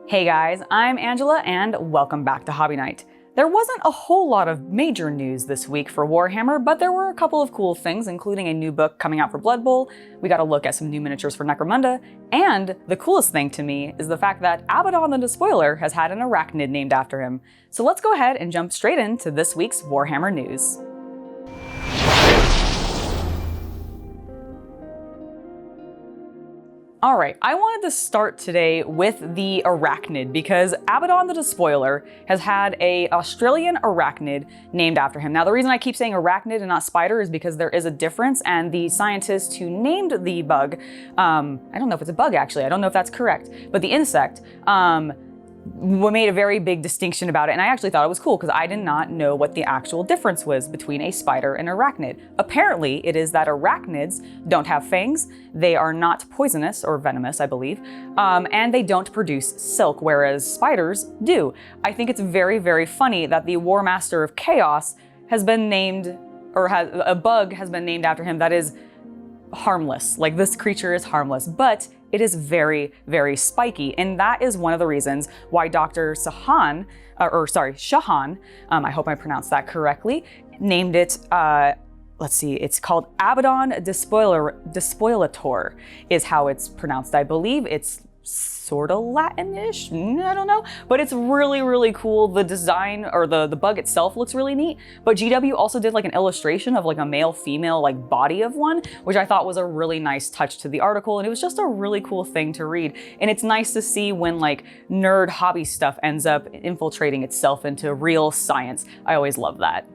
Hey guys, I'm Angela and welcome back to Hobby Night. There wasn't a whole lot of major news this week for Warhammer, but there were a couple of cool things, including a new book coming out for Blood Bowl. We got a look at some new miniatures for Necromunda, and the coolest thing to me is the fact that Abaddon the Despoiler has had an arachnid named after him. So let's go ahead and jump straight into this week's Warhammer news. Alright, I wanted to start today with the arachnid because Abaddon the Despoiler has had an Australian arachnid named after him. Now the reason I keep saying arachnid and not spider is because there is a difference, and the scientist who named the bug, I don't know if it's a bug actually, I don't know if that's correct, but the insect, made a very big distinction about it, and I actually thought it was cool because I did not know what the actual difference was between a spider and arachnid. Apparently, it is that arachnids don't have fangs, they are not poisonous or venomous, I believe, and they don't produce silk, whereas spiders do. I think it's very, very funny that the Warmaster of Chaos has been named, or a bug has been named after him that is harmless. Like, this creature is harmless, but it is very, very spiky, and that is one of the reasons why Dr. Shahan, I hope I pronounced that correctly, named it, let's see, it's called Abaddon Despoilator, is how it's pronounced. I believe it's sort of Latin-ish, I don't know, but it's really, really cool. The design, or the bug itself looks really neat, but GW also did like an illustration of like a male-female like body of one, which I thought was a really nice touch to the article, and it was just a really cool thing to read. And it's nice to see when like nerd hobby stuff ends up infiltrating itself into real science. I always love that.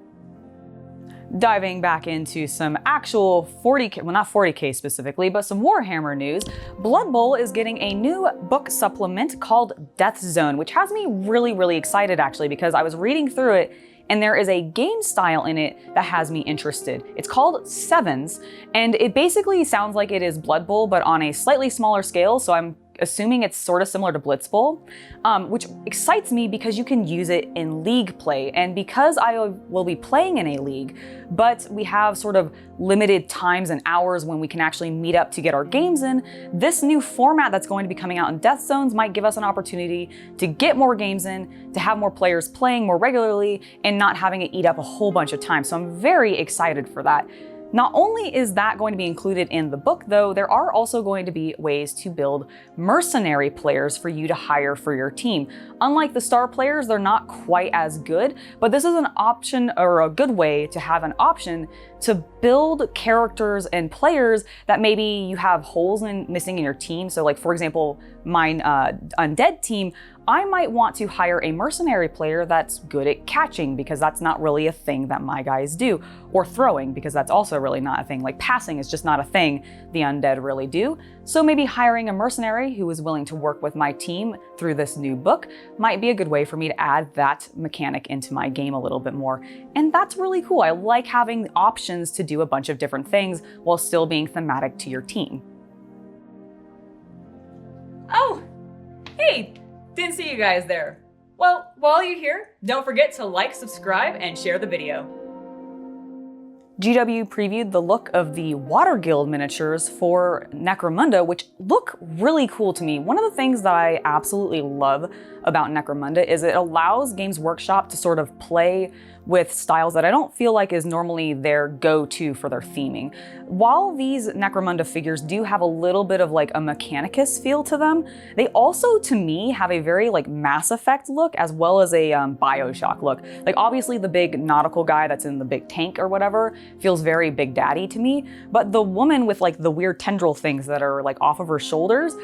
Diving back into some actual 40K, well not 40K specifically, but some Warhammer news, Blood Bowl is getting a new book supplement called Death Zone, which has me really, really excited actually, because I was reading through it and there is a game style in it that has me interested. It's called Sevens, and it basically sounds like it is Blood Bowl, but on a slightly smaller scale, so I'm assuming it's sort of similar to Blitz Bowl, which excites me because you can use it in league play. And because I will be playing in a league, but we have sort of limited times and hours when we can actually meet up to get our games in, this new format that's going to be coming out in Death Zones might give us an opportunity to get more games in, to have more players playing more regularly, and not having it eat up a whole bunch of time. So I'm very excited for that. Not only is that going to be included in the book though, there are also going to be ways to build mercenary players for you to hire for your team. Unlike the star players, they're not quite as good, but this is an option, or a good way to have an option to build characters and players that maybe you have holes missing in your team. So like, for example, mine undead team, I might want to hire a mercenary player that's good at catching, because that's not really a thing that my guys do, or throwing, because that's also really not a thing. Like passing is just not a thing the undead really do. So maybe hiring a mercenary who is willing to work with my team through this new book might be a good way for me to add that mechanic into my game a little bit more. And that's really cool. I like having options to do a bunch of different things while still being thematic to your team. Oh, hey! Didn't see you guys there. Well, while you're here, don't forget to like, subscribe, and share the video. GW previewed the look of the Water Guild miniatures for Necromunda, which look really cool to me. One of the things that I absolutely love about Necromunda is it allows Games Workshop to sort of play with styles that I don't feel like is normally their go-to for their theming. While these Necromunda figures do have a little bit of like a Mechanicus feel to them, they also, to me, have a very like Mass Effect look, as well as a Bioshock look. Like obviously the big nautical guy that's in the big tank or whatever feels very Big Daddy to me, but the woman with like the weird tendril things that are like off of her shoulders,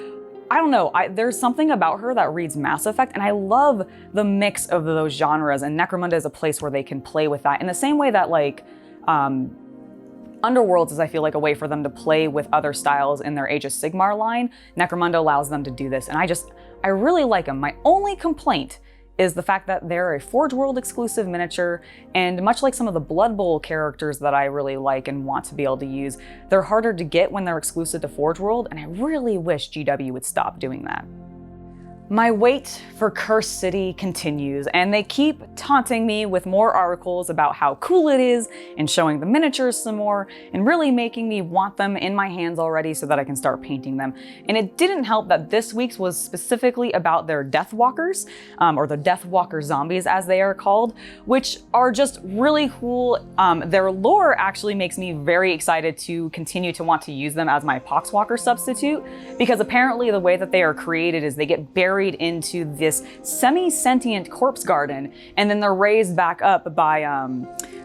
I don't know, there's something about her that reads Mass Effect, and I love the mix of those genres, and Necromunda is a place where they can play with that in the same way that like Underworlds is, I feel like, a way for them to play with other styles in their Age of Sigmar line. Necromunda allows them to do this, and I really like them. My only complaint is the fact that they're a Forge World exclusive miniature, and much like some of the Blood Bowl characters that I really like and want to be able to use, they're harder to get when they're exclusive to Forge World, and I really wish GW would stop doing that. My wait for Cursed City continues, and they keep taunting me with more articles about how cool it is and showing the miniatures some more and really making me want them in my hands already so that I can start painting them. And it didn't help that this week's was specifically about their Deathwalkers, or the Deathwalker Zombies as they are called, which are just really cool. Their lore actually makes me very excited to continue to want to use them as my Poxwalker substitute, because apparently the way that they are created is they get buried into this semi-sentient corpse garden, and then they're raised back up by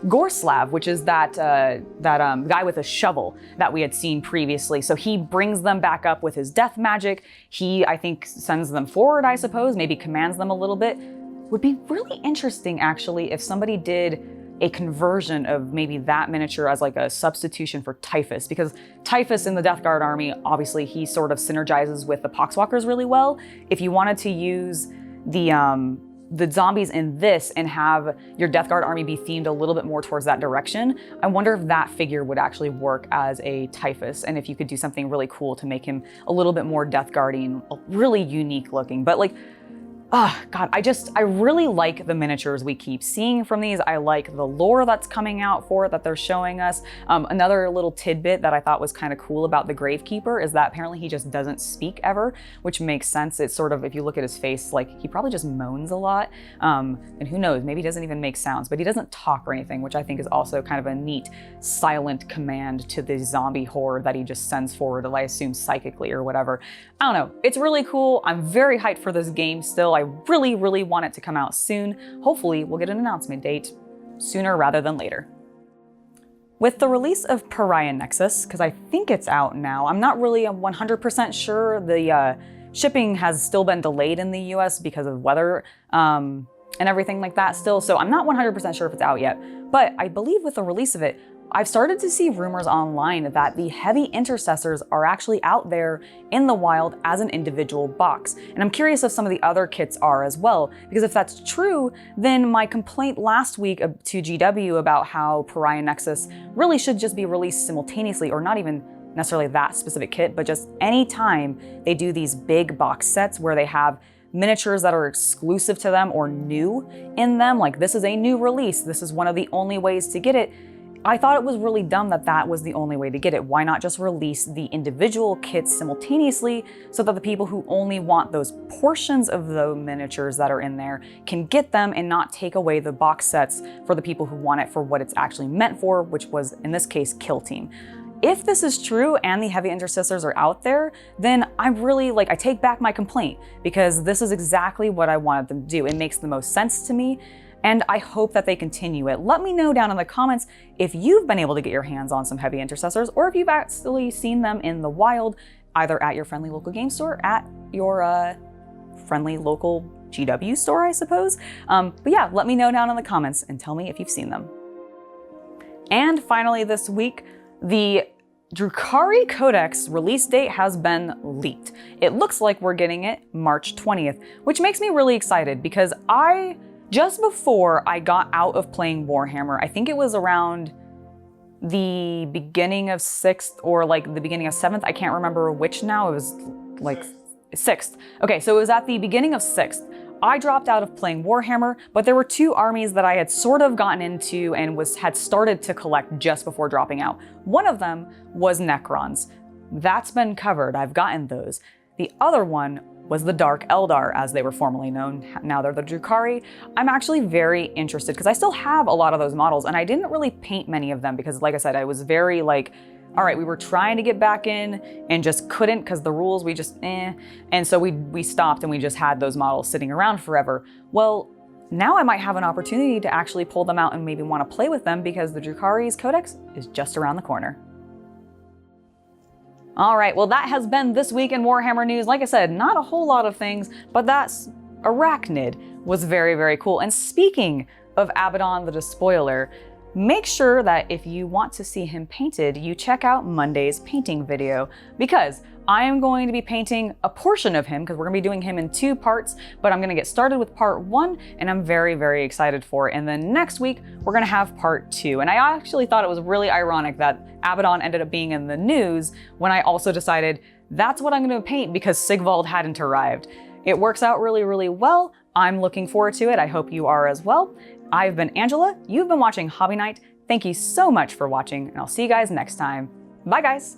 Gorslav, which is that guy with a shovel that we had seen previously. So he brings them back up with his death magic. He, I think, sends them forward, I suppose, maybe commands them a little bit. Would be really interesting, actually, if somebody did a conversion of maybe that miniature as like a substitution for Typhus, because Typhus in the Death Guard army, obviously he sort of synergizes with the Poxwalkers really well. If you wanted to use the zombies in this and have your Death Guard army be themed a little bit more towards that direction, I wonder if that figure would actually work as a Typhus, and if you could do something really cool to make him a little bit more Death Guardian, really unique looking. But like, oh God, I really like the miniatures we keep seeing from these. I like the lore that's coming out for it that they're showing us. Another little tidbit that I thought was kind of cool about the Gravekeeper is that apparently he just doesn't speak ever, which makes sense. It's sort of, if you look at his face, like he probably just moans a lot. And who knows, maybe he doesn't even make sounds, but he doesn't talk or anything, which I think is also kind of a neat silent command to the zombie horde that he just sends forward, I assume psychically or whatever. I don't know, it's really cool. I'm very hyped for this game still. I really, really want it to come out soon. Hopefully we'll get an announcement date sooner rather than later. With the release of Pariah Nexus, because I think it's out now, I'm not really 100% sure. The shipping has still been delayed in the US because of weather and everything like that still, so I'm not 100% sure if it's out yet. But I believe with the release of it, I've started to see rumors online that the heavy intercessors are actually out there in the wild as an individual box. And I'm curious if some of the other kits are as well, because if that's true, then my complaint last week to GW about how Pariah Nexus really should just be released simultaneously, or not even necessarily that specific kit, but just any time they do these big box sets where they have miniatures that are exclusive to them or new in them, like this is a new release, this is one of the only ways to get it. I thought it was really dumb that that was the only way to get it. Why not just release the individual kits simultaneously so that the people who only want those portions of the miniatures that are in there can get them and not take away the box sets for the people who want it for what it's actually meant for, which was, in this case, Kill Team. If this is true and the heavy intercessors are out there, then I'm really I take back my complaint, because this is exactly what I wanted them to do. It makes the most sense to me, and I hope that they continue it. Let me know down in the comments if you've been able to get your hands on some heavy intercessors, or if you've actually seen them in the wild, either at your friendly local game store, at your friendly local GW store, I suppose. But yeah, let me know down in the comments and tell me if you've seen them. And finally this week, the Drukhari Codex release date has been leaked. It looks like we're getting it March 20th, which makes me really excited, because just before I got out of playing Warhammer, I think it was around the beginning of 6th or the beginning of 7th, I can't remember which now, it was 6th. Okay, so it was at the beginning of 6th. I dropped out of playing Warhammer, but there were two armies that I had sort of gotten into and had started to collect just before dropping out. One of them was Necrons. That's been covered, I've gotten those. The other one was the Dark Eldar, as they were formerly known. Now they're the Drukhari. I'm actually very interested, because I still have a lot of those models, and I didn't really paint many of them because, like I said, I was very all right, we were trying to get back in and just couldn't because the rules, we just And so we stopped and we just had those models sitting around forever. Well, now I might have an opportunity to actually pull them out and maybe want to play with them, because the Drukhari's Codex is just around the corner. All right, well, that has been this week in Warhammer news. Like I said, not a whole lot of things, but that's Arachnid was very, very cool. And speaking of Abaddon the Despoiler, make sure that if you want to see him painted, you check out Monday's painting video, because I am going to be painting a portion of him, because we're gonna be doing him in 2 parts, but I'm gonna get started with part 1, and I'm very, very excited for it. And then next week, we're gonna have part 2. And I actually thought it was really ironic that Abaddon ended up being in the news when I also decided that's what I'm gonna paint because Sigvald hadn't arrived. It works out really, really well. I'm looking forward to it. I hope you are as well. I've been Angela. You've been watching Hobby Night. Thank you so much for watching, and I'll see you guys next time. Bye, guys.